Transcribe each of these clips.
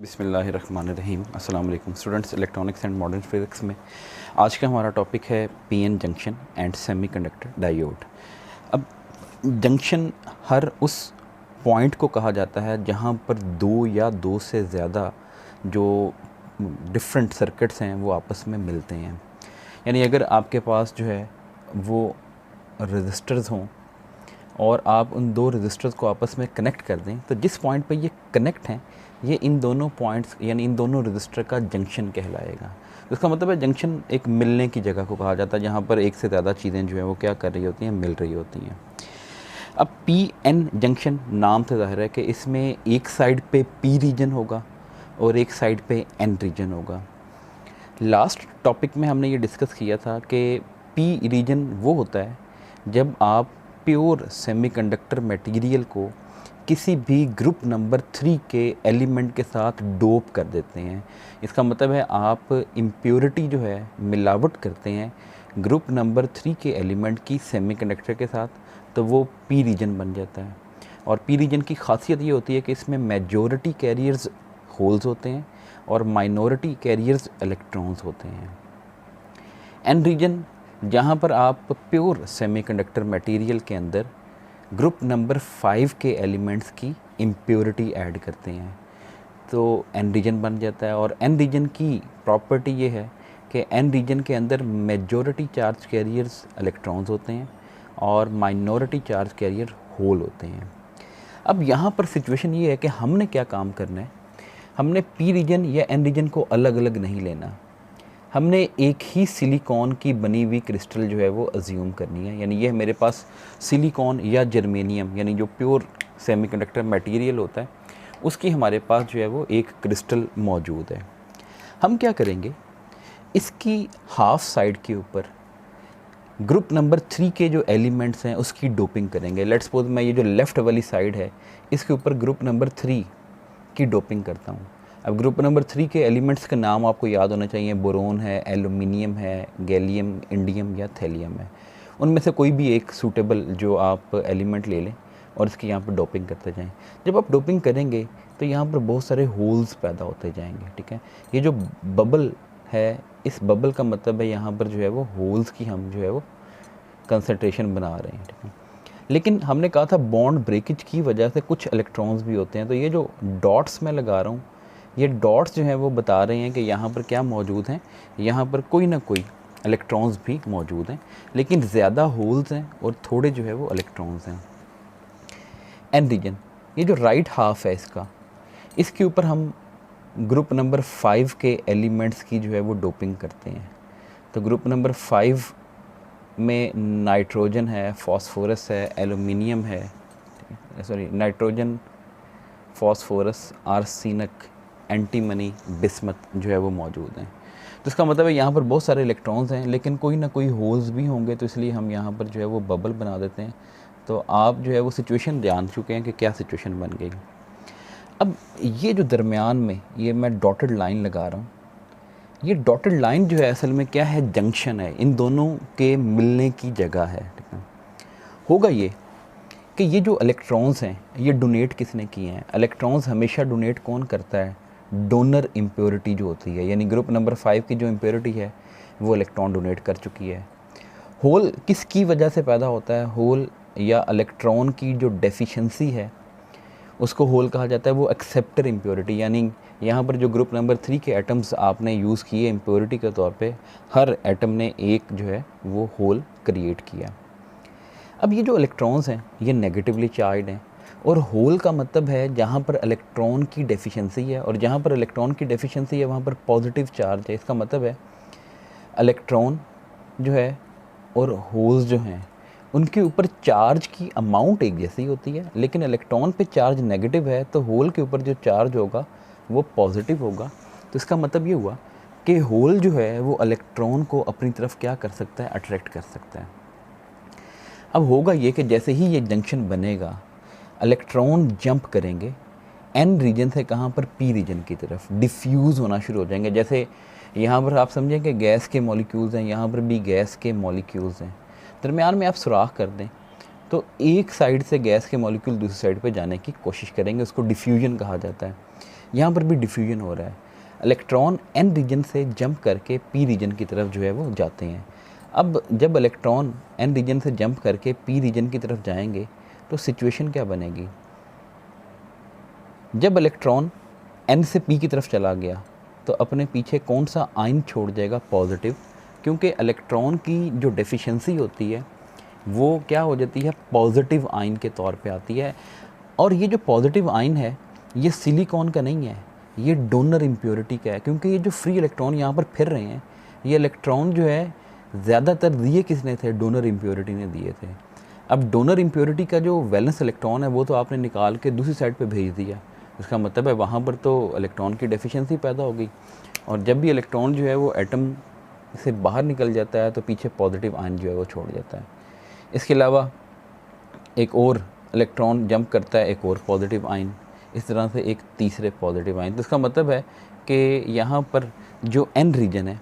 बिस्मिल्लाहिर्रहमानिर्रहीम। अस्सलाम वालेकुम students. Electronics and modern physics में आज का हमारा टॉपिक है PN junction and semiconductor diode. अब जंक्शन हर उस पॉइंट को कहा जाता है जहाँ पर दो या दो से ज़्यादा जो डिफरेंट सर्किट्स हैं वो आपस में मिलते हैं। यानी अगर आपके पास जो है वो रजिस्टर्स हों और आप उन दो रजिस्टर्स को आपस में कनेक्ट कर दें, तो जिस पॉइंट पे ये कनेक्ट हैं ये इन दोनों पॉइंट्स यानी इन दोनों रजिस्टर का जंक्शन कहलाएगा। तो इसका मतलब है जंक्शन एक मिलने की जगह को कहा जाता है जहाँ पर एक से ज़्यादा चीज़ें जो है वो क्या कर रही होती हैं, मिल रही होती हैं। अब पी एन जंक्शन नाम से ज़ाहिर है कि इसमें एक साइड पे पी रीजन होगा और एक साइड पे एन रीजन होगा। लास्ट टॉपिक में हमने ये डिस्कस किया था कि पी रीजन वो होता है जब आप प्योर सेमीकंडक्टर मटेरियल को किसी भी ग्रुप नंबर 3 के एलिमेंट के साथ डोप कर देते हैं। इसका मतलब है आप इम्प्योरिटी जो है मिलावट करते हैं ग्रुप नंबर 3 के एलिमेंट की सेमीकंडक्टर के साथ, तो वो पी रीजन बन जाता है। और पी रीजन की खासियत ये होती है कि इसमें मेजॉरिटी कैरियर्स होल्स होते हैं और माइनॉरिटी कैरियर्स इलेक्ट्रॉन्स होते हैं। एन रीजन जहाँ पर आप प्योर सेमीकंडक्टर मटेरियल के अंदर ग्रुप नंबर 5 के एलिमेंट्स की इम्प्योरिटी ऐड करते हैं, तो एन रीजन बन जाता है। और एन रीजन की प्रॉपर्टी ये है कि एन रीजन के अंदर मेजॉरिटी चार्ज कैरियर्स इलेक्ट्रॉन्स होते हैं और माइनॉरिटी चार्ज कैरियर होल होते हैं। अब यहाँ पर सिचुएशन ये है कि हमने क्या काम करना है, हमने पी रीजन या एन रीजन को अलग अलग नहीं लेना, हमने एक ही सिलिकॉन की बनी हुई क्रिस्टल जो है वो अज्यूम करनी है। यानी ये मेरे पास सिलिकॉन या जर्मेनियम यानी जो प्योर सेमीकंडक्टर मटेरियल होता है उसकी हमारे पास जो है वो एक क्रिस्टल मौजूद है। हम क्या करेंगे, इसकी हाफ साइड के ऊपर ग्रुप नंबर 3 के जो एलिमेंट्स हैं उसकी डोपिंग करेंगे। लेट्स सपोज मैं ये जो लेफ़्ट वाली साइड है इसके ऊपर ग्रुप नंबर 3 की डोपिंग करता हूँ। अब ग्रुप नंबर 3 के एलिमेंट्स का नाम आपको याद होना चाहिए, बोरोन है, एल्युमिनियम है, गैलियम, इंडियम या थैलियम है। उनमें से कोई भी एक सूटेबल जो आप एलिमेंट ले लें और इसकी यहाँ पर डोपिंग करते जाएं। जब आप डोपिंग करेंगे तो यहाँ पर बहुत सारे होल्स पैदा होते जाएंगे, ठीक है। ये जो बबल है, इस बबल का मतलब है यहाँ पर जो है वो होल्स की हम जो है वो कंसंट्रेशन बना रहे हैं, ठीक है। लेकिन हमने कहा था बॉन्ड ब्रेकेज की वजह से कुछ इलेक्ट्रॉन्स भी होते हैं, तो ये जो डॉट्स मैं लगा रहा हूँ ये डॉट्स जो हैं वो बता रहे हैं कि यहाँ पर क्या मौजूद हैं, यहाँ पर कोई ना कोई इलेक्ट्रॉन्स भी मौजूद हैं, लेकिन ज़्यादा होल्स हैं और थोड़े जो है वो इलेक्ट्रॉन्स हैं। एन रीजन ये जो राइट हाफ है इसके ऊपर हम ग्रुप नंबर 5 के एलिमेंट्स की जो है वो डोपिंग करते हैं। तो ग्रुप नंबर 5 में नाइट्रोजन है, फॉस्फोरस है, एल्युमिनियम है, sorry nitrogen, phosphorus, arsenic, antimony, bismuth जो है वो मौजूद हैं। तो इसका मतलब है यहाँ पर बहुत सारे इलेक्ट्रॉन्स हैं लेकिन कोई ना कोई होल्स भी होंगे, तो इसलिए हम यहाँ पर जो है वो बबल बना देते हैं। तो आप जो है वो सिचुएशन जान चुके हैं कि क्या सिचुएशन बन गई। अब ये जो दरमियान में ये मैं डॉटेड लाइन लगा रहा हूँ, ये डॉटेड लाइन जो है असल में क्या है, जंक्शन है, इन दोनों के मिलने की जगह है, ठीक है। होगा ये कि ये जो इलेक्ट्रॉन्स हैं ये डोनेट किसने किए हैं। इलेक्ट्रॉन्स हमेशा डोनेट कौन करता है, डोनर इम्प्योरिटी जो होती है, यानी ग्रुप नंबर 5 की जो इम्प्योरिटी है वो इलेक्ट्रॉन डोनेट कर चुकी है। होल किसकी वजह से पैदा होता है, होल या इलेक्ट्रॉन की जो डेफिशिएंसी है उसको होल कहा जाता है, वो एक्सेप्टर इम्प्योरिटी। यानी यहाँ पर जो ग्रुप नंबर 3 के एटम्स आपने यूज़ किए इम्प्योरिटी के तौर पे, हर एटम ने एक जो है वो होल क्रिएट किया। अब ये जो इलेक्ट्रॉन्स हैं ये नेगेटिवली चार्ज हैं और होल का मतलब है जहाँ पर इलेक्ट्रॉन की डेफिशिएंसी है, और जहाँ पर इलेक्ट्रॉन की डेफिशिएंसी है वहाँ पर पॉजिटिव चार्ज है। इसका मतलब है इलेक्ट्रॉन जो है और होल्स जो हैं उनके ऊपर चार्ज की अमाउंट एक जैसी होती है, लेकिन इलेक्ट्रॉन पे चार्ज नेगेटिव है तो होल के ऊपर जो चार्ज होगा वो पॉजिटिव होगा। तो इसका मतलब ये हुआ कि होल जो है वो इलेक्ट्रॉन को अपनी तरफ क्या कर सकता है, अट्रैक्ट कर सकता है। अब होगा ये कि जैसे ही ये जंक्शन बनेगा इलेक्ट्रॉन जंप करेंगे एन रीजन से कहाँ पर, पी रीजन की तरफ डिफ्यूज़ होना शुरू हो जाएंगे। जैसे यहाँ पर आप समझें कि गैस के मॉलिक्यूल्स हैं, यहाँ पर भी गैस के मॉलिक्यूल्स हैं, दरमियान में आप सुराख कर दें तो एक साइड से गैस के मॉलिक्यूल दूसरी साइड पे जाने की कोशिश करेंगे, उसको डिफ्यूजन कहा जाता है। यहाँ पर भी डिफ्यूजन हो रहा है। इलेक्ट्रॉन एन रीजन से जंप करके पी रीजन की तरफ जो है वो जाते हैं। अब जब इलेक्ट्रॉन एन रीजन से जंप करके पी रीजन की तरफ जाएंगे तो सिचुएशन क्या बनेगी? जब इलेक्ट्रॉन एन से पी की तरफ चला गया तो अपने पीछे कौन सा आयन छोड़ जाएगा? पॉजिटिव, क्योंकि इलेक्ट्रॉन की जो डेफिशिएंसी होती है वो क्या हो जाती है? पॉजिटिव आयन के तौर पे आती है। और ये जो पॉजिटिव आयन है ये सिलिकॉन का नहीं है, ये डोनर इम्प्योरिटी का है, क्योंकि ये जो फ्री इलेक्ट्रॉन यहाँ पर फिर रहे हैं ये इलेक्ट्रॉन जो है ज़्यादातर दिए किसने थे? डोनर इम्प्योरिटी ने दिए थे। अब डोनर इम्प्योरिटी का जो वैलेंस इलेक्ट्रॉन है वो तो आपने निकाल के दूसरी साइड पे भेज दिया, इसका मतलब है वहाँ पर तो इलेक्ट्रॉन की डेफिशिएंसी पैदा हो गई। और जब भी इलेक्ट्रॉन जो है वो एटम से बाहर निकल जाता है तो पीछे पॉजिटिव आयन जो है वो छोड़ जाता है। इसके अलावा एक और इलेक्ट्रॉन जंप करता है, एक और पॉजिटिव आयन, इस तरह से एक तीसरे पॉजिटिव आयन। तो इसका मतलब है कि यहाँ पर जो एन रीजन है,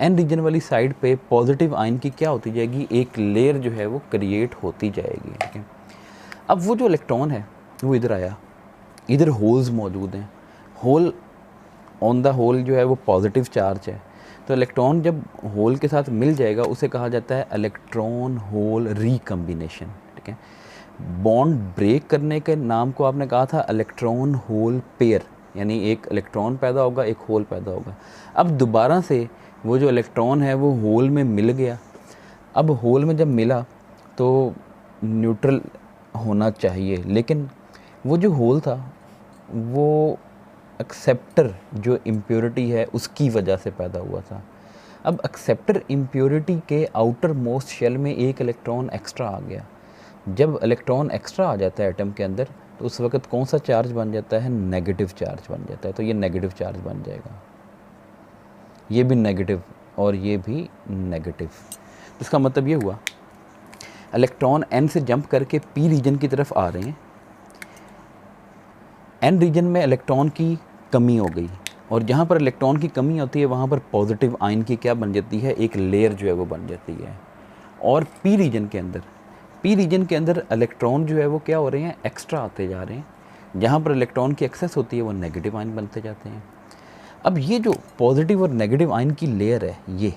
एन रीजन वाली साइड पे पॉजिटिव आयन की क्या होती जाएगी? एक लेयर जो है वो क्रिएट होती जाएगी। ठीक है, अब वो जो इलेक्ट्रॉन है वो इधर आया, इधर होल्स मौजूद हैं, होल ऑन द होल जो है वो पॉजिटिव चार्ज है, तो इलेक्ट्रॉन जब होल के साथ मिल जाएगा उसे कहा जाता है इलेक्ट्रॉन होल रिकम्बिनेशन। ठीक है, बॉन्ड ब्रेक करने के नाम को आपने कहा था इलेक्ट्रॉन होल पेयर, यानी एक इलेक्ट्रॉन पैदा होगा एक होल पैदा होगा। अब दोबारा से वो जो इलेक्ट्रॉन है वो होल में मिल गया। अब होल में जब मिला तो न्यूट्रल होना चाहिए, लेकिन वो जो होल था वो एक्सेप्टर जो इम्प्योरिटी है उसकी वजह से पैदा हुआ था। अब एक्सेप्टर इम्प्योरिटी के आउटर मोस्ट शेल में एक इलेक्ट्रॉन एक्स्ट्रा आ गया। जब इलेक्ट्रॉन एक्स्ट्रा आ जाता है एटम के अंदर तो उस वक्त कौन सा चार्ज बन जाता है? नेगेटिव चार्ज बन जाता है। तो ये नेगेटिव चार्ज बन जाएगा, ये भी नेगेटिव और ये भी नेगेटिव। इसका मतलब ये हुआ इलेक्ट्रॉन एन से जंप करके पी रीजन की तरफ आ रहे हैं, एन रीजन में इलेक्ट्रॉन की कमी हो गई, और जहाँ पर इलेक्ट्रॉन की कमी होती है वहाँ पर पॉजिटिव आयन की क्या बन जाती है? एक लेयर जो है वो बन जाती है। और पी रीजन के अंदर इलेक्ट्रॉन जो है वो क्या हो रहे हैं? एक्स्ट्रा आते जा रहे हैं। जहाँ पर इलेक्ट्रॉन की एक्सेस होती है वो नेगेटिव आयन बनते जाते हैं। अब ये जो पॉजिटिव और नेगेटिव आयन की लेयर है, ये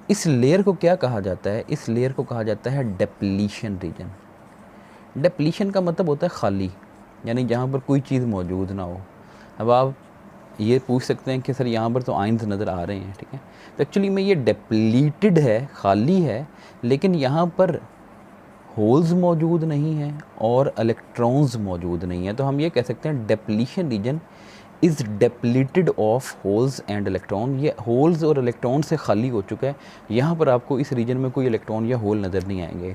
इस लेयर को क्या कहा जाता है? इस लेयर को कहा जाता है डेप्लीशन रीजन। डेप्लीशन का मतलब होता है खाली, यानी जहाँ पर कोई चीज़ मौजूद ना हो। अब आप ये पूछ सकते हैं कि सर यहाँ पर तो आयन्स नज़र आ रहे हैं, ठीक है, तो एक्चुअली में ये डेप्लीटेड है, खाली है, लेकिन यहाँ पर होल्स मौजूद नहीं हैं और इलेक्ट्रॉन्स मौजूद नहीं हैं। तो हम ये कह सकते हैं depletion region is depleted of holes and electron. ये होल्स और इलेक्ट्रॉन से खाली हो चुका है। यहाँ पर आपको इस रीजन में कोई इलेक्ट्रॉन या होल नज़र नहीं आएंगे।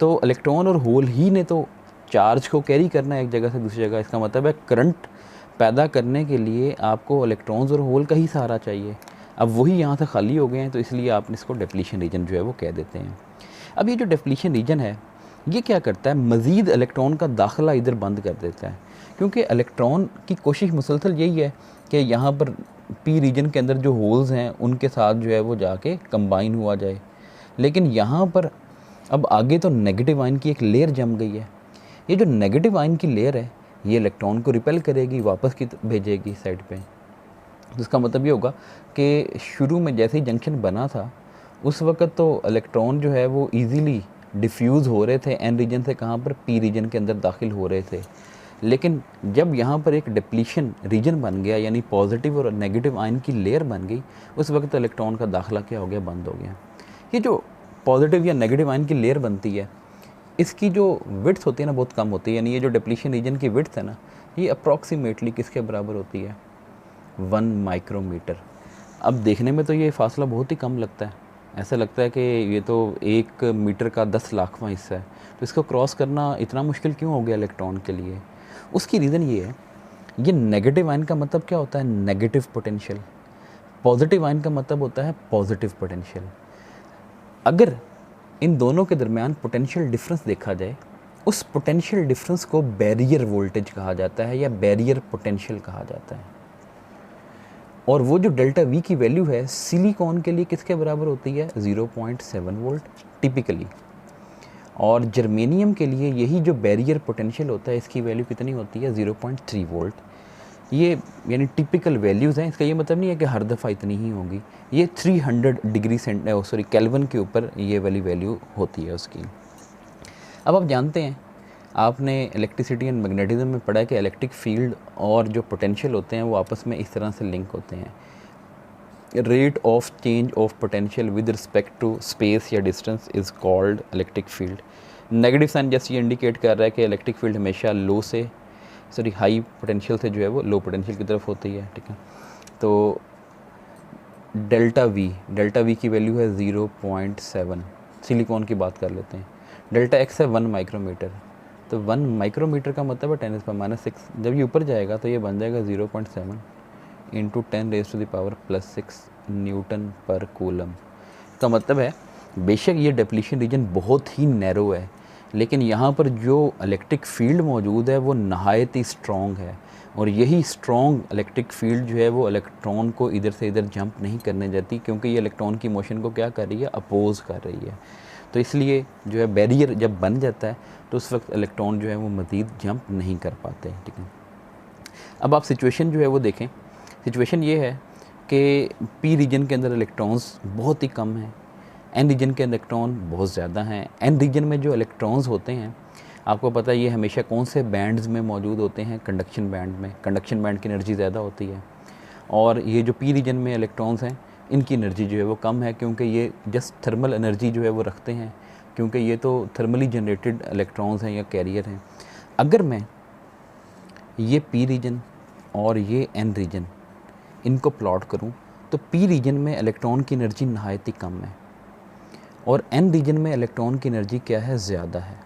तो इलेक्ट्रॉन और होल ही ने तो चार्ज को कैरी करना है एक जगह से दूसरी जगह। इसका मतलब है करंट पैदा करने के लिए आपको इलेक्ट्रॉन्स और होल का ही सहारा चाहिए। अब वही यहाँ से खाली हो गए हैं, तो इसलिए आप इसको डेप्लीशन रीजन जो है वो कह देते हैं। अब ये जो डेप्लीशन रीजन है ये क्या करता है? मज़ीद इलेक्ट्रॉन का दाखिला इधर बंद कर देता है, क्योंकि इलेक्ट्रॉन की कोशिश मुसलसल यही है कि यहाँ पर पी रीजन के अंदर जो होल्स हैं उनके साथ जो है वो जाके कंबाइन हुआ जाए। लेकिन यहाँ पर अब आगे तो नेगेटिव आयन की एक लेयर जम गई है। ये जो नेगेटिव आयन की लेयर है ये इलेक्ट्रॉन को रिपेल करेगी, वापस की भेजेगी साइड पे। इसका मतलब ये होगा कि शुरू में जैसे ही जंक्शन बना था उस वक्त तो इलेक्ट्रॉन जो है वो इजीली डिफ्यूज़ हो रहे थे एन रीजन से, कहाँ पर? पी रीजन के अंदर दाखिल हो रहे थे। लेकिन जब यहाँ पर एक डिप्लीशन रीजन बन गया, यानी पॉजिटिव और नेगेटिव आयन की लेयर बन गई, उस वक्त इलेक्ट्रॉन का दाखिला क्या हो गया? बंद हो गया। ये जो पॉजिटिव या नेगेटिव आयन की लेयर बनती है इसकी जो विड्थ होती है ना बहुत कम होती है, यानी ये जो डिप्लीशन रीजन की विड्थ है ना ये अप्रॉक्सीमेटली किसके बराबर होती है? 1 माइक्रोमीटर। अब देखने में तो ये फासला बहुत ही कम लगता है, ऐसा लगता है कि ये तो 1 मीटर का 10 लाखवां हिस्सा है, तो इसको क्रॉस करना इतना मुश्किल क्यों हो गया इलेक्ट्रॉन के लिए? उसकी रीज़न ये है, ये नेगेटिव आयन का मतलब क्या होता है? Negative potential. पॉजिटिव आयन का मतलब होता है पॉजिटिव पोटेंशियल। अगर इन दोनों के दरमियान पोटेंशियल डिफरेंस देखा जाए, उस पोटेंशियल डिफरेंस को बैरियर वोल्टेज कहा जाता है या बैरियर पोटेंशियल कहा जाता है। और वो जो डेल्टा वी की वैल्यू है सिलिकॉन के लिए किसके बराबर होती है? 0.7 वोल्ट टिपिकली। और जर्मेनियम के लिए यही जो बैरियर पोटेंशियल होता है इसकी वैल्यू कितनी होती है? 0.3 वोल्ट। ये यानी टिपिकल वैल्यूज़ हैं। इसका ये मतलब नहीं है कि हर दफ़ा इतनी ही होगी। ये 300 डिग्री केल्विन के ऊपर ये वाली वैल्यू होती है उसकी। अब आप जानते हैं, आपने इलेक्ट्रिसिटी एंड मैग्नेटिज्म में पढ़ा है कि इलेक्ट्रिक फील्ड और जो पोटेंशियल होते हैं वो आपस में इस तरह से लिंक होते हैं। Rate of change of potential with respect to space या distance is called electric field. Negative sign जैसे ये इंडिकेट कर रहा है कि इलेक्ट्रिक फील्ड हमेशा हाई पोटेंशियल से जो है वो लो पोटेंशियल की तरफ होती है, ठीक है। तो डेल्टा वी की वैल्यू है 0.7। सिलिकॉन की बात कर लेते हैं। डेल्टा एक्स है 1 माइक्रोमीटर। तो 1 माइक्रोमीटर का मतलब है 10⁻⁶। जब ये ऊपर जाएगा तो ये बन जाएगा 0.7 इंटू 10⁻⁻6 न्यूटन पर कूलम। का मतलब है बेशक ये डिप्लीशन रीजन बहुत ही नैरो है, लेकिन यहाँ पर जो इलेक्ट्रिक फील्ड मौजूद है वो नहायत ही स्ट्रॉन्ग है, और यही स्ट्रॉन्ग इलेक्ट्रिक फील्ड जो है वो इलेक्ट्रॉन को इधर से इधर जंप नहीं करने देती, क्योंकि ये इलेक्ट्रॉन की मोशन को क्या कर रही है, अपोज कर रही है। तो इसलिए जो है बैरियर जब बन जाता है तो उस वक्त इलेक्ट्रॉन जो है वो मज़ीद जंप नहीं कर पाते, ठीक है। अब आप सिचुएशन जो है वो देखें। सिचुएशन ये है कि पी रीजन के अंदर इलेक्ट्रॉन्स बहुत ही कम हैं, एन रीजन के इलेक्ट्रॉन बहुत ज़्यादा हैं। एन रीजन में जो इलेक्ट्रॉन्स होते हैं, आपको पता है ये हमेशा कौन से बैंड्स में मौजूद होते हैं, कंडक्शन बैंड में। कंडक्शन बैंड की एनर्जी ज़्यादा होती है, और ये जो पी रीजन में इलेक्ट्रॉन्स हैं इनकी एनर्जी जो है वो कम है, क्योंकि ये जस्ट थर्मल एनर्जी जो है वो रखते हैं, क्योंकि ये तो थर्मली जनरेटेड इलेक्ट्रॉन्स हैं या कैरियर हैं। अगर मैं ये पी रीजन और ये एन रीजन इनको प्लॉट करूं तो पी रीजन में इलेक्ट्रॉन की एनर्जी नहायत ही कम है, और एन रीजन में इलेक्ट्रॉन की एनर्जी क्या है, ज़्यादा है।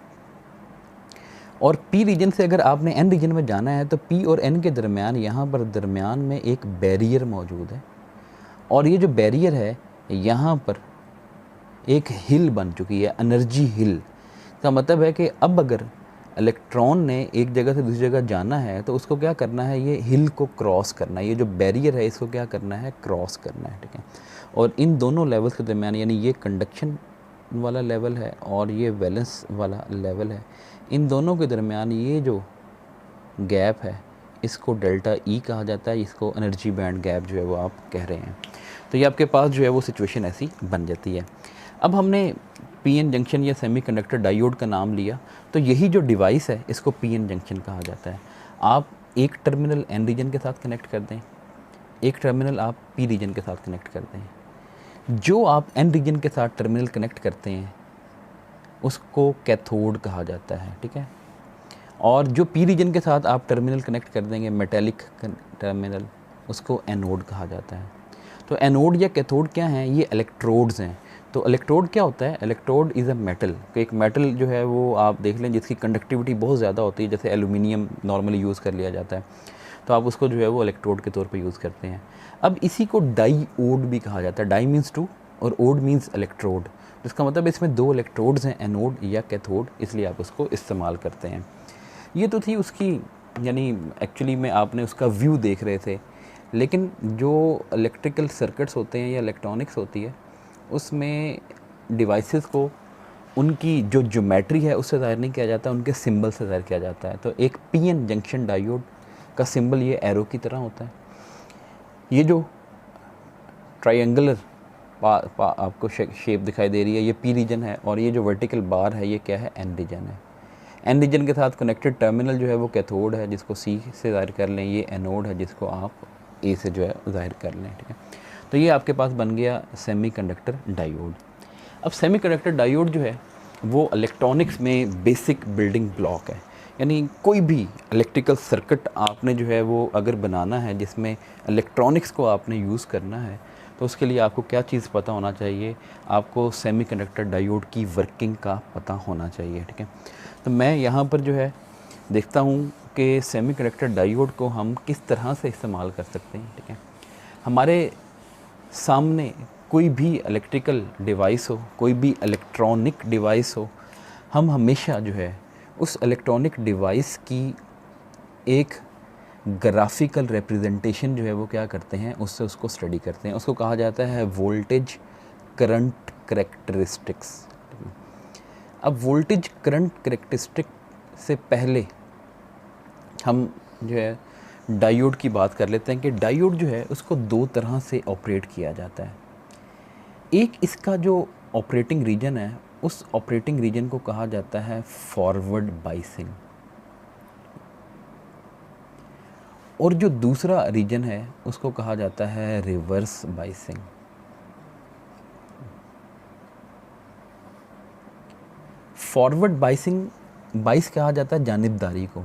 और पी रीजन से अगर आपने एन रीजन में जाना है तो पी और एन के दरमियान, यहाँ पर दरमियान में एक बैरियर मौजूद है, और ये जो बैरियर है यहाँ पर एक हिल बन चुकी है, एनर्जी हिल। का मतलब है कि अब अगर इलेक्ट्रॉन ने एक जगह से दूसरी जगह जाना है तो उसको क्या करना है, ये हिल को क्रॉस करना है। ये जो बैरियर है इसको क्या करना है, क्रॉस करना है, ठीक है। और इन दोनों लेवल्स के दरमियान, यानी ये कंडक्शन वाला लेवल है और ये वैलेंस वाला लेवल है, इन दोनों के दरमियान ये जो गैप है इसको डेल्टा ई कहा जाता है। इसको एनर्जी बैंड गैप जो है वो आप कह रहे हैं। तो ये आपके पास जो है वो सिचुएशन ऐसी बन जाती है। अब हमने पीएन जंक्शन या सेमीकंडक्टर डायोड का नाम लिया, तो यही जो डिवाइस है इसको पीएन जंक्शन कहा जाता है। आप एक टर्मिनल एन रीजन के साथ कनेक्ट कर दें, एक टर्मिनल आप पी रीजन के साथ कनेक्ट कर दें। जो आप एन रीजन के साथ टर्मिनल कनेक्ट करते हैं उसको कैथोड कहा जाता है, ठीक है। और जो पी रीजन के साथ आप टर्मिनल कनेक्ट कर देंगे, मेटेलिक टर्मिनल, उसको एनोड कहा जाता है। तो एनोड या कैथोड क्या हैं, ये इलेक्ट्रोड्स हैं। तो इलेक्ट्रोड क्या होता है, इलेक्ट्रोड इज़ अ मेटल। तो एक मेटल जो है वो आप देख लें जिसकी कंडक्टिविटी बहुत ज़्यादा होती है, जैसे एल्यूमिनियम नॉर्मली यूज़ कर लिया जाता है, तो आप उसको जो है वो इलेक्ट्रोड के तौर पे यूज़ करते हैं। अब इसी को डाईओड भी कहा जाता है। डाई मीन्स टू और ओड मीन्स इलेक्ट्रोड। इसका मतलब इसमें दो इलेक्ट्रोड्स हैं, एनोड या कैथोड, इसलिए आप उसको इस्तेमाल करते हैं। ये तो थी उसकी, यानी एक्चुअली में आपने उसका व्यू देख रहे थे, लेकिन जो इलेक्ट्रिकल सर्किट्स होते हैं या इलेक्ट्रॉनिक्स होती है उसमें डिवाइसेस को उनकी जो ज्योमेट्री है उससे ज़ाहिर नहीं किया जाता, उनके सिंबल से ज़ाहिर किया जाता है। तो एक पीएन जंक्शन डायोड का सिंबल ये एरो की तरह होता है। ये जो ट्रायंगुलर आपको शेप दिखाई दे रही है, ये पी रीजन है, और ये जो वर्टिकल बार है ये क्या है, एन रीजन है। एन रीजन के साथ कनेक्टेड टर्मिनल जो है वो कैथोड है, जिसको सी से ज़ाहिर कर लें। ये एनोड है, जिसको आप ए से जो है ज़ाहिर कर लें, ठीक है। तो ये आपके पास बन गया सेमीकंडक्टर डायोड। अब सेमीकंडक्टर डायोड जो है वो इलेक्ट्रॉनिक्स में बेसिक बिल्डिंग ब्लॉक है। यानी कोई भी इलेक्ट्रिकल सर्किट आपने जो है वो अगर बनाना है जिसमें इलेक्ट्रॉनिक्स को आपने यूज़ करना है, तो उसके लिए आपको क्या चीज़ पता होना चाहिए, आपको सेमीकंडक्टर डायोड की वर्किंग का पता होना चाहिए, ठीक है। तो मैं यहाँ पर जो है देखता हूँ कि सेमीकंडक्टर डायोड को हम किस तरह से इस्तेमाल कर सकते हैं, ठीक है। हमारे सामने कोई भी इलेक्ट्रिकल डिवाइस हो, कोई भी इलेक्ट्रॉनिक डिवाइस हो, हम हमेशा जो है उस इलेक्ट्रॉनिक डिवाइस की एक ग्राफिकल रिप्रेजेंटेशन जो है वो क्या करते हैं, उससे उसको स्टडी करते हैं। उसको कहा जाता है वोल्टेज करंट करेक्टरिस्टिक्स। अब वोल्टेज करंट करेक्टरिस्टिक से पहले हम जो है डायोड की बात कर लेते हैं कि डायोड जो है उसको दो तरह से ऑपरेट किया जाता है। एक इसका जो ऑपरेटिंग रीजन है, उस ऑपरेटिंग रीजन को कहा जाता है फॉरवर्ड बाइसिंग, और जो दूसरा रीजन है उसको कहा जाता है रिवर्स बाइसिंग। फॉरवर्ड बाइसिंग, बाइस कहा जाता है जानिबदारी को।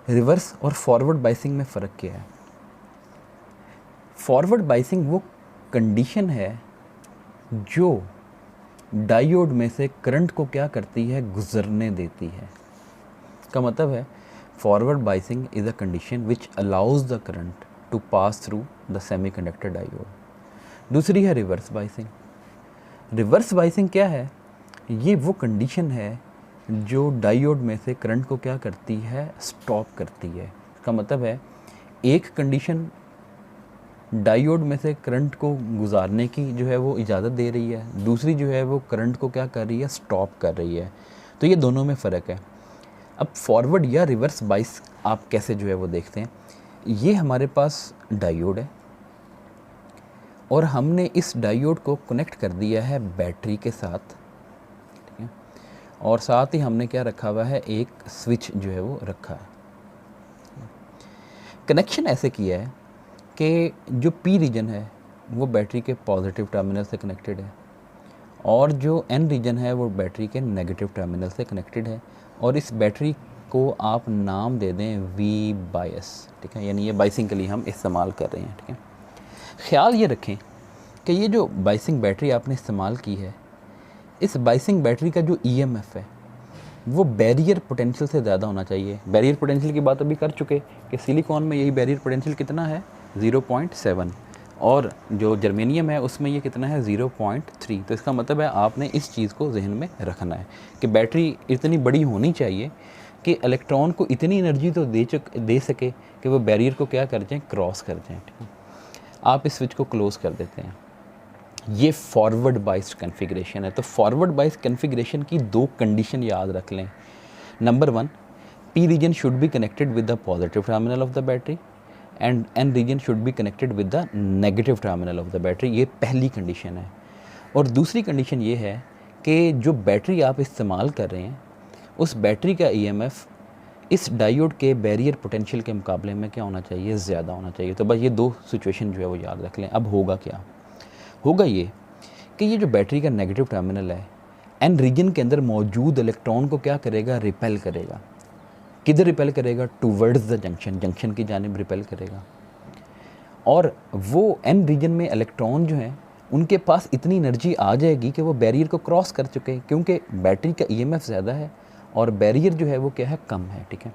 रिवर्स और फॉरवर्ड बाइसिंग में फ़र्क क्या है? फॉरवर्ड बाइसिंग वो कंडीशन है जो डायोड में से करंट को क्या करती है, गुजरने देती है। इसका मतलब है forward biasing is a condition which allows the current to pass through the semiconductor diode. दूसरी है रिवर्स बाइसिंग। रिवर्स बाइसिंग क्या है? ये वो कंडीशन है जो डायोड में से करंट को क्या करती है, स्टॉप करती है। इसका मतलब है एक कंडीशन डायोड में से करंट को गुजारने की जो है वो इजाज़त दे रही है, दूसरी जो है वो करंट को क्या कर रही है, स्टॉप कर रही है। तो ये दोनों में फ़र्क है। अब फॉरवर्ड या रिवर्स बाइस आप कैसे जो है वो देखते हैं। ये हमारे पास डायोड है और हमने इस डायोड को कनेक्ट कर दिया है बैटरी के साथ, ठीक है, और साथ ही हमने क्या रखा हुआ है, एक स्विच जो है वो रखा है। कनेक्शन ऐसे किया है कि जो पी रीजन है वो बैटरी के पॉजिटिव टर्मिनल से कनेक्टेड है और जो एन रीजन है वो बैटरी के नेगेटिव टर्मिनल से कनेक्टेड है, और इस बैटरी को आप नाम दे दें वी बायस, ठीक है, यानी ये बाइसिंग के लिए हम इस्तेमाल कर रहे हैं, ठीक है। ख्याल ये रखें कि ये जो बाइसिंग बैटरी आपने इस्तेमाल की है, इस बाइसिंग बैटरी का जो ईएमएफ है वो बैरियर पोटेंशियल से ज़्यादा होना चाहिए। बैरियर पोटेंशियल की बात अभी कर चुके कि सिलिकॉन में यही बैरियर पोटेंशियल कितना है, 0.7, और जो जर्मेनियम है उसमें ये कितना है, 0.3। तो इसका मतलब है आपने इस चीज़ को जहन में रखना है कि बैटरी इतनी बड़ी होनी चाहिए कि इलेक्ट्रॉन को इतनी एनर्जी तो दे सके कि वो बैरियर को क्या कर जाएँ, क्रॉस कर जाएँ, ठीक है। आप इस स्विच को क्लोज़ कर देते हैं। ये फॉरवर्ड बाइस्ड कॉन्फ़िगरेशन है। तो फॉरवर्ड बाइस्ड कॉन्फ़िगरेशन की दो कंडीशन याद रख लें। Number 1, P region should be connected with the positive terminal of the battery and N region should be connected with the negative terminal of the battery. ये पहली condition है। और दूसरी कंडीशन ये है कि जो बैटरी आप इस्तेमाल कर रहे हैं उस बैटरी का ईएमएफ इस डायोड के बैरियर पोटेंशियल के मुकाबले में क्या होना चाहिए, ज़्यादा होना चाहिए। तो बस ये दो सिचुएशन जो है वो याद रख लें। अब होगा क्या, होगा ये कि ये जो बैटरी का नेगेटिव टर्मिनल है एन रीजन के अंदर मौजूद इलेक्ट्रॉन को क्या करेगा, रिपेल करेगा। किधर रिपेल करेगा, टूवर्ड्स द जंक्शन, जंक्शन की जानिब रिपेल करेगा। और वो एन रीजन में इलेक्ट्रॉन जो हैं उनके पास इतनी एनर्जी आ जाएगी कि वो बैरियर को क्रॉस कर चुके हैं, क्योंकि बैटरी का ईएमएफ ज़्यादा है और बैरियर जो है वो क्या है, कम है, ठीक है।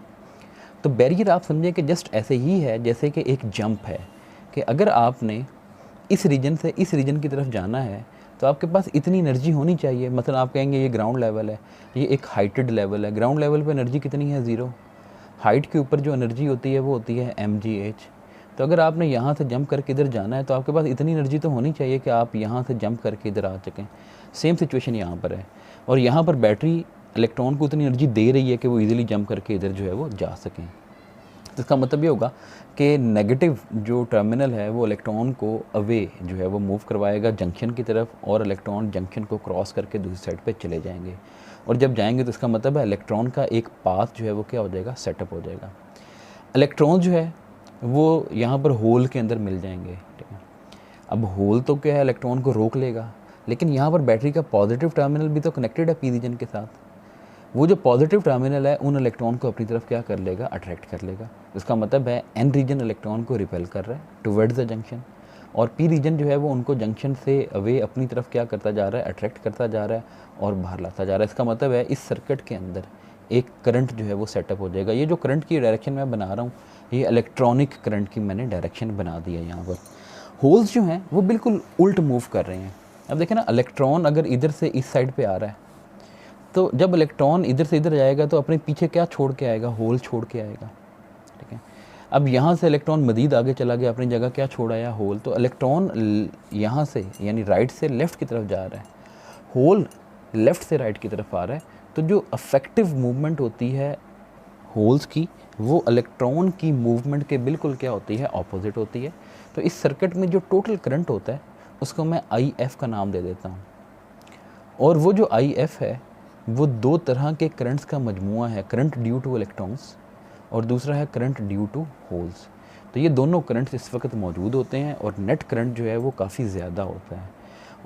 तो बैरियर आप समझें कि जस्ट ऐसे ही है जैसे कि एक जंप है कि अगर आपने इस रीजन से इस रीजन की तरफ जाना है तो आपके पास इतनी एनर्जी होनी चाहिए। मतलब आप कहेंगे ये ग्राउंड लेवल है, ये एक हाइटेड लेवल है, ग्राउंड लेवल पे एनर्जी कितनी है, 0। हाइट के ऊपर जो एनर्जी होती है वो होती है mgh। तो अगर आपने यहाँ से जंप करके इधर जाना है तो आपके पास इतनी एनर्जी तो होनी चाहिए कि आप यहाँ से जंप करके इधर आ सकें। सेम सिचुएशन यहाँ पर है, और यहाँ पर बैटरी इलेक्ट्रॉन को उतनी एनर्जी दे रही है कि वो ईजिली जंप करके इधर जो है वो जा सकें। तो इसका मतलब ये होगा कि नेगेटिव जो टर्मिनल है वो इलेक्ट्रॉन को अवे जो है वो मूव करवाएगा जंक्शन की तरफ, और इलेक्ट्रॉन जंक्शन को क्रॉस करके दूसरी साइड पे चले जाएंगे। और जब जाएंगे तो इसका मतलब है इलेक्ट्रॉन का एक पाथ जो है वो क्या हो जाएगा, सेटअप हो जाएगा। इलेक्ट्रॉन जो है वो यहाँ पर होल के अंदर मिल जाएंगे, ठीक है। अब होल तो क्या है, इलेक्ट्रॉन को रोक लेगा, लेकिन यहाँ पर बैटरी का पॉजिटिव टर्मिनल भी तो कनेक्टेड है पी रीजन के साथ। वो जो पॉजिटिव टर्मिनल है उन इलेक्ट्रॉन को अपनी तरफ क्या कर लेगा, अट्रैक्ट कर लेगा। इसका मतलब है एन रीजन इलेक्ट्रॉन को रिपेल कर रहा है टुवर्ड्स द जंक्शन, और पी रीजन जो है वो उनको जंक्शन से अवे अपनी तरफ क्या करता जा रहा है, अट्रैक्ट करता जा रहा है और बाहर लाता जा रहा है। इसका मतलब है इस सर्किट के अंदर एक करंट जो है वो सेटअप हो जाएगा। ये जो करंट की डायरेक्शन मैं बना रहा हूँ ये इलेक्ट्रॉनिक करंट की मैंने डायरेक्शन बना दी है। यहाँ पर होल्स जो हैं वो बिल्कुल उल्ट मूव कर रहे हैं। अब देखें ना, इलेक्ट्रॉन अगर इधर से इस साइड पे आ रहा है तो जब इलेक्ट्रॉन इधर से इधर जाएगा तो अपने पीछे क्या छोड़ के आएगा, होल छोड़ के आएगा, ठीक है। अब यहाँ से इलेक्ट्रॉन मज़ीद आगे चला गया, अपनी जगह क्या छोड़ आया, होल। तो इलेक्ट्रॉन यहाँ से यानी राइट से लेफ़्ट की तरफ जा रहा है, होल लेफ़्ट से राइट की तरफ आ रहा है। तो जो अफेक्टिव मूवमेंट होती है होल्स की वो इलेक्ट्रॉन की मूवमेंट के बिल्कुल क्या होती है, ऑपोजिट होती है। तो इस सर्किट में जो टोटल करंट होता है उसको मैं आई एफ का नाम दे देता हूँ। और वो जो आई एफ है वो दो तरह के करंट्स का मजमुआ है, करंट ड्यू टू इलेक्ट्रॉन्स और दूसरा है करंट ड्यू टू होल्स। तो ये दोनों करंट्स इस वक्त मौजूद होते हैं और नेट करंट जो है वो काफ़ी ज़्यादा होता है।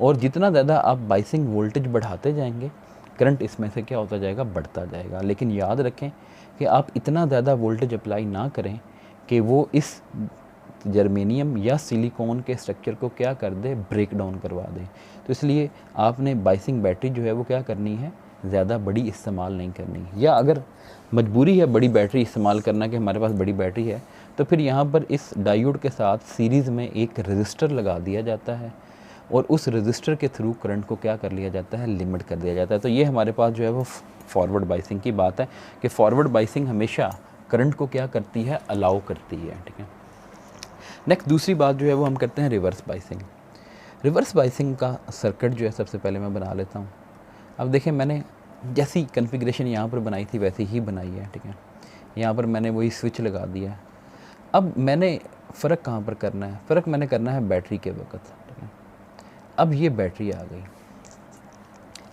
और जितना ज़्यादा आप बाइसिंग वोल्टेज बढ़ाते जाएंगे करंट इसमें से क्या होता जाएगा, बढ़ता जाएगा। लेकिन याद रखें कि आप इतना ज़्यादा वोल्टेज अप्लाई ना करें कि वो इस जर्मेनियम या सिलिकॉन के स्ट्रक्चर को क्या कर दे, ब्रेक डाउन करवा दे। तो इसलिए आपने बाइसिंग बैटरी जो है वो क्या करनी है, ज़्यादा बड़ी इस्तेमाल नहीं करनी। या अगर मजबूरी है बड़ी बैटरी इस्तेमाल करना कि हमारे पास बड़ी बैटरी है, तो फिर यहाँ पर इस डायोड के साथ सीरीज़ में एक रजिस्टर लगा दिया जाता है और उस रजिस्टर के थ्रू करंट को क्या कर लिया जाता है, लिमिट कर दिया जाता है। तो ये हमारे पास जो है वो फॉरवर्ड बाइसिंग की बात है कि फॉरवर्ड बाइसिंग हमेशा करंट को क्या करती है, अलाउ करती है। ठीक है। नेक्स्ट दूसरी बात जो है वो हम करते हैं रिवर्स बाइसिंग। रिवर्स बाइसिंग का सर्किट जो है सबसे पहले मैं बना लेता हूँ। अब देखें मैंने जैसी कॉन्फ़िगरेशन यहाँ पर बनाई थी वैसी ही बनाई है। ठीक है। यहाँ पर मैंने वही स्विच लगा दिया है। अब मैंने फ़र्क कहाँ पर करना है, फ़र्क मैंने करना है बैटरी के वक्त। ठीक है। अब ये बैटरी आ गई।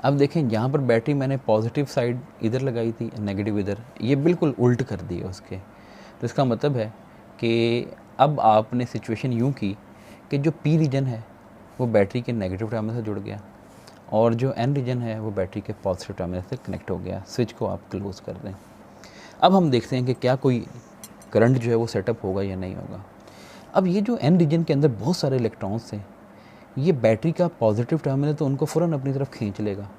अब देखें यहाँ पर बैटरी मैंने पॉजिटिव साइड इधर लगाई थी, नेगेटिव इधर, ये बिल्कुल उल्ट कर दिया उसके। तो इसका मतलब है कि अब आपने सिचुएशन यूँ की कि जो पी रीजन है वो बैटरी के नेगेटिव टर्मिनल से जुड़ गया और जो एन रीजन है वो बैटरी के पॉजिटिव टर्मिनल से कनेक्ट हो गया। स्विच को आप क्लोज़ कर दें। अब हम देखते हैं कि क्या कोई करंट जो है वो सेटअप होगा या नहीं होगा। अब ये जो एन रीजन के अंदर बहुत सारे इलेक्ट्रॉन्स हैं, ये बैटरी का पॉजिटिव टर्मिनल तो उनको फ़ौरन अपनी तरफ खींच लेगा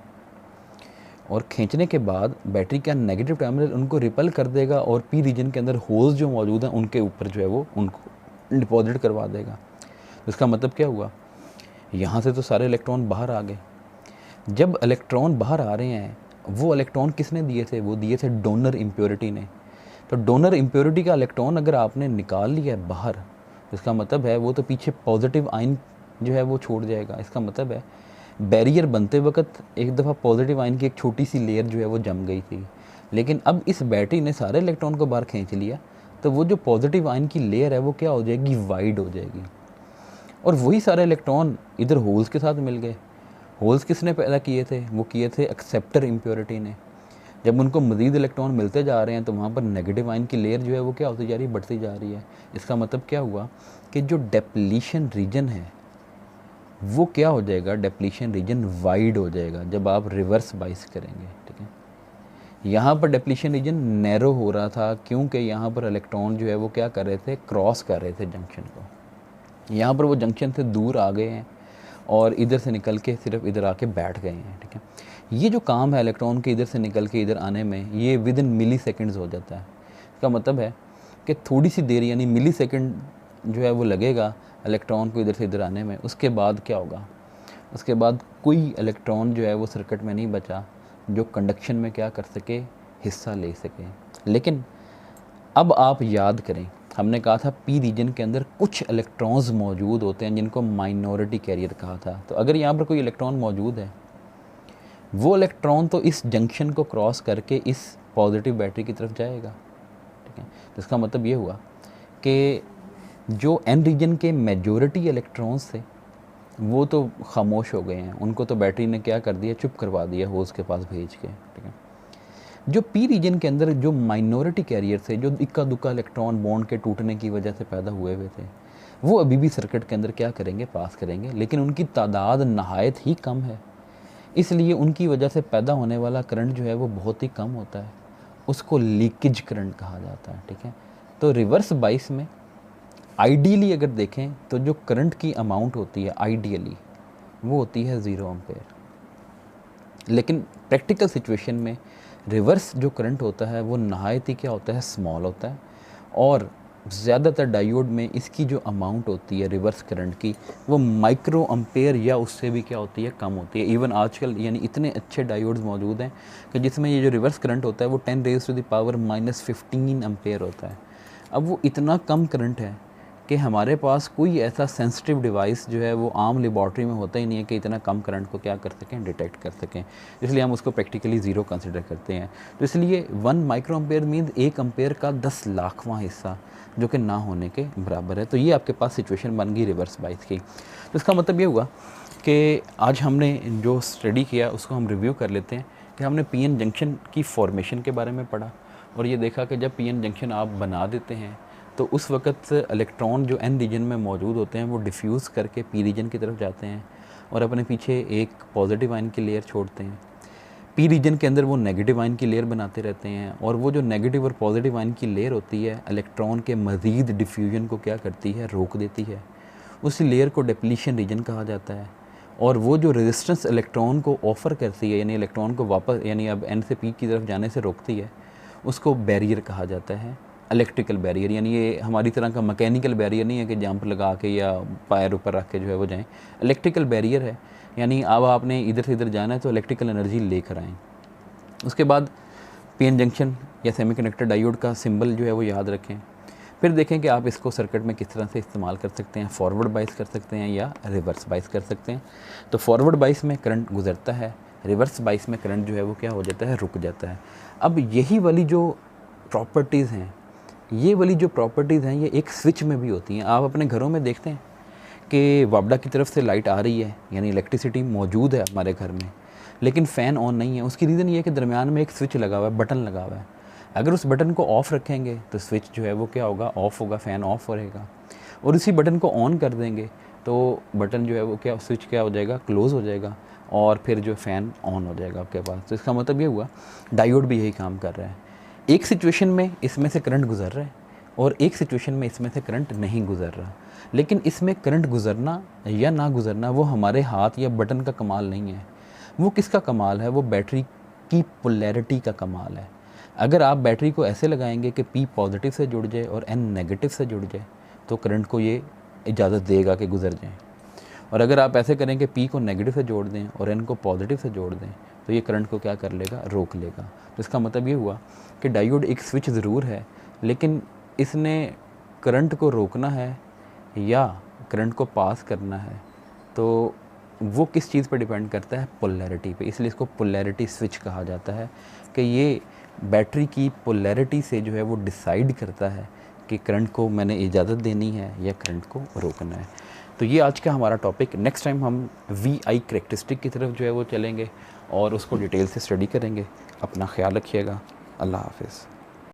और खींचने के बाद बैटरी का नेगेटिव टर्मिनल उनको रिपेल कर देगा और पी रीजन के अंदर होल्स जो मौजूद हैं उनके ऊपर जो है वो उनको डिपॉजिट करवा देगा। तो इसका मतलब क्या हुआ, यहाँ से तो सारे इलेक्ट्रॉन बाहर आ गए। जब इलेक्ट्रॉन बाहर आ रहे हैं वो इलेक्ट्रॉन किसने दिए थे, वो दिए थे डोनर इम्प्योरिटी ने। तो डोनर इम्प्योरिटी का इलेक्ट्रॉन अगर आपने निकाल लिया है बाहर, तो इसका मतलब है वो तो पीछे पॉजिटिव आयन जो है वो छोड़ जाएगा। इसका मतलब है बैरियर बनते वक्त एक दफ़ा पॉजिटिव आयन की एक छोटी सी लेयर जो है वो जम गई थी, लेकिन अब इस बैटरी ने सारे इलेक्ट्रॉन को बाहर खींच लिया तो वो जो पॉजिटिव आयन की लेयर है वो क्या हो जाएगी, वाइड हो जाएगी। और वही सारे इलेक्ट्रॉन इधर होल्स के साथ मिल गए। होल्स किसने पैदा किए थे, वो किए थे एक्सेप्टर इम्प्योरिटी ने। जब उनको मज़ीद इलेक्ट्रॉन मिलते जा रहे हैं तो वहाँ पर नेगेटिव आयन की लेयर जो है वो क्या होती जा रही है, बढ़ती जा रही है। इसका मतलब क्या हुआ कि जो डेप्लीशन रीजन है वो क्या हो जाएगा, डेप्लीशन रीजन वाइड हो जाएगा जब आप रिवर्स बाइस करेंगे। ठीक है। यहाँ पर डेप्लीशन रीजन नैरो हो रहा था क्योंकि यहाँ पर इलेक्ट्रॉन जो है वो क्या कर रहे थे, क्रॉस कर रहे थे जंक्शन को। यहाँ पर वो जंक्शन से दूर आ गए हैं और इधर से निकल के सिर्फ इधर आके बैठ गए हैं। ठीक है। ये जो काम है इलेक्ट्रॉन के इधर से निकल के इधर आने में, ये विद इन मिली सेकेंड्स हो जाता है। इसका मतलब है कि थोड़ी सी देर यानी मिली सेकेंड जो है वो लगेगा इलेक्ट्रॉन को इधर से इधर आने में। उसके बाद क्या होगा, उसके बाद कोई इलेक्ट्रॉन जो है वो सर्किट में नहीं बचा जो कंडक्शन में क्या कर सके, हिस्सा ले सके। लेकिन अब आप याद करें, हमने कहा था पी रीजन के अंदर कुछ इलेक्ट्रॉन्स मौजूद होते हैं जिनको माइनॉरिटी कैरियर कहा था। तो अगर यहाँ पर कोई इलेक्ट्रॉन मौजूद है, वो इलेक्ट्रॉन तो इस जंक्शन को क्रॉस करके इस पॉजिटिव बैटरी की तरफ जाएगा। ठीक है। तो इसका मतलब ये हुआ कि जो एन रीजन के मेजॉरिटी इलेक्ट्रॉन्स थे वो तो खामोश हो गए हैं, उनको तो बैटरी ने क्या कर दिया, चुप करवा दिया होल्स के पास भेज के। ठीक है। जो पी रीजन के अंदर जो माइनॉरिटी कैरियर थे, जो इक्का दुक्का इलेक्ट्रॉन बॉन्ड के टूटने की वजह से पैदा हुए हुए थे, वो अभी भी सर्किट के अंदर क्या करेंगे, पास करेंगे, लेकिन उनकी तादाद नहायत ही कम है। इसलिए उनकी वजह से पैदा होने वाला करंट जो है वो बहुत ही कम होता है, उसको लीकेज करंट कहा जाता है। ठीक है। तो रिवर्स बाइस में आइडियली अगर देखें तो जो करंट की अमाउंट होती है आइडियली वो होती है 0 एम्पेयर, लेकिन प्रैक्टिकल सिचुएशन में रिवर्स जो करंट होता है वो नहायत ही क्या होता है, स्मॉल होता है। और ज़्यादातर डायोड में इसकी जो अमाउंट होती है रिवर्स करंट की वो माइक्रो एम्पेयर या उससे भी क्या होती है, कम होती है। इवन आजकल यानी इतने अच्छे डायोड्स मौजूद हैं कि जिसमें ये जो रिवर्स करंट होता है वो 10⁻⁻⁻⁻⁻⁻⁻⁻⁻⁻⁻⁻⁻⁻⁻⁻⁻⁻⁻⁻⁻⁻⁻⁻⁻⁻⁻⁻⁻⁻⁻⁻⁻⁻⁻⁻⁻⁻⁻⁻⁻⁻⁻⁻⁻⁻⁻⁻⁻⁻⁻⁻⁻⁻⁻⁻⁻⁻⁻⁻⁻⁻⁻⁻⁻⁻⁻⁻⁻⁻⁻⁻⁻⁻ कि हमारे पास कोई ऐसा सेंसिटिव डिवाइस जो है वो आम लेबॉर्ट्री में होता ही नहीं है कि इतना कम करंट को क्या कर सकें, डिटेक्ट कर सकें, इसलिए हम उसको प्रैक्टिकली ज़ीरो कंसिडर करते हैं। तो इसलिए 1 माइक्रो एम्पेयर मीन 1 एम्पेयर का 10 लाखवां हिस्सा जो कि ना होने के बराबर है। तो ये आपके पास सिचुएशन बन गई रिवर्स बाइस की। तो इसका मतलब ये हुआ कि आज हमने जो स्टडी किया उसको हम रिव्यू कर लेते हैं कि हमने पीएन जंक्शन की फॉर्मेशन के बारे में पढ़ा और ये देखा कि जब पीएन जंक्शन आप बना देते हैं तो उस वक़्त इलेक्ट्रॉन जो एन रीजन में मौजूद होते हैं वो डिफ्यूज़ करके पी रीजन की तरफ जाते हैं और अपने पीछे एक पॉजिटिव आयन की लेयर छोड़ते हैं। पी रीजन के अंदर वो नेगेटिव आयन की लेयर बनाते रहते हैं और वो जो नेगेटिव और पॉजिटिव आयन की लेयर होती है इलेक्ट्रॉन के मज़ीद डिफ्यूजन को क्या करती है, रोक देती है। उस लेयर को डिप्लीशन रीजन कहा जाता है और वो जो रेजिस्टेंस इलेक्ट्रॉन को ऑफ़र करती है, यानी इलेक्ट्रॉन को वापस यानी अब एन से पी की तरफ जाने से रोकती है, उसको बैरियर कहा जाता है। इलेक्ट्रिकल बैरियर, यानी ये हमारी तरह का मैकेनिकल बैरियर नहीं है कि जंप लगा के या पैर ऊपर रख के जो है वो जाएं। इलेक्ट्रिकल बैरियर है, यानी अब आपने इधर से इधर जाना है तो इलेक्ट्रिकल एनर्जी लेकर आएँ। उसके बाद पीएन जंक्शन या सेमीकंडक्टर डायोड का सिंबल जो है वो याद रखें। फिर देखें कि आप इसको सर्किट में किस तरह से इस्तेमाल कर सकते हैं, फॉरवर्ड बाइस कर सकते हैं या रिवर्स बाइस कर सकते हैं। तो फॉरवर्ड बाइस में करंट गुजरता है, रिवर्स बाइस में करंट जो है वो क्या हो जाता है, रुक जाता है। अब यही वाली जो प्रॉपर्टीज़ हैं, ये वाली जो प्रॉपर्टीज़ हैं ये एक स्विच में भी होती हैं। आप अपने घरों में देखते हैं कि वापडा की तरफ से लाइट आ रही है, यानी इलेक्ट्रिसिटी मौजूद है हमारे घर में, लेकिन फ़ैन ऑन नहीं है। उसकी रीज़न ये है कि दरमियान में एक स्विच लगा हुआ है, बटन लगा हुआ है। अगर उस बटन को ऑफ़ रखेंगे तो स्विच जो है वो क्या होगा, ऑफ़ होगा, फ़ैन ऑफ़ रहेगा। और इसी बटन को ऑन कर देंगे तो बटन जो है वो क्या, स्विच क्या हो जाएगा, क्लोज़ हो जाएगा और फिर जो फ़ैन ऑन हो जाएगा आपके पास। तो इसका मतलब ये हुआ डायोड भी यही काम कर रहा है। एक सिचुएशन में इसमें से करंट गुज़र रहा है और एक सिचुएशन में इसमें से करंट नहीं गुज़र रहा, लेकिन इसमें करंट गुज़रना या ना गुज़रना वो हमारे हाथ या बटन का कमाल नहीं है। वो किसका कमाल है, वो बैटरी की पोलैरिटी का कमाल है। अगर आप बैटरी को ऐसे लगाएंगे कि पी पॉजिटिव से जुड़ जाए और एन नेगेटिव से जुड़ जाए तो करंट को ये इजाज़त देगा कि गुज़र जाए, और अगर आप ऐसे करें कि पी को नेगेटिव से जोड़ दें और एन को पॉजिटिव से जोड़ दें तो ये करंट को क्या कर लेगा, रोक लेगा। तो इसका मतलब ये हुआ कि डायोड एक स्विच ज़रूर है, लेकिन इसने करंट को रोकना है या करंट को पास करना है तो वो किस चीज़ पर डिपेंड करता है, पोलैरिटी पे। इसलिए इसको पोलैरिटी स्विच कहा जाता है कि ये बैटरी की पोलैरिटी से जो है वो डिसाइड करता है कि करंट को मैंने इजाज़त देनी है या करंट को रोकना है। तो ये आज का हमारा टॉपिक। नेक्स्ट टाइम हम VI करैक्टरिस्टिक की तरफ जो है वो चलेंगे और उसको डिटेल से स्टडी करेंगे। अपना ख्याल रखिएगा। अल्लाह हाफ़िज़।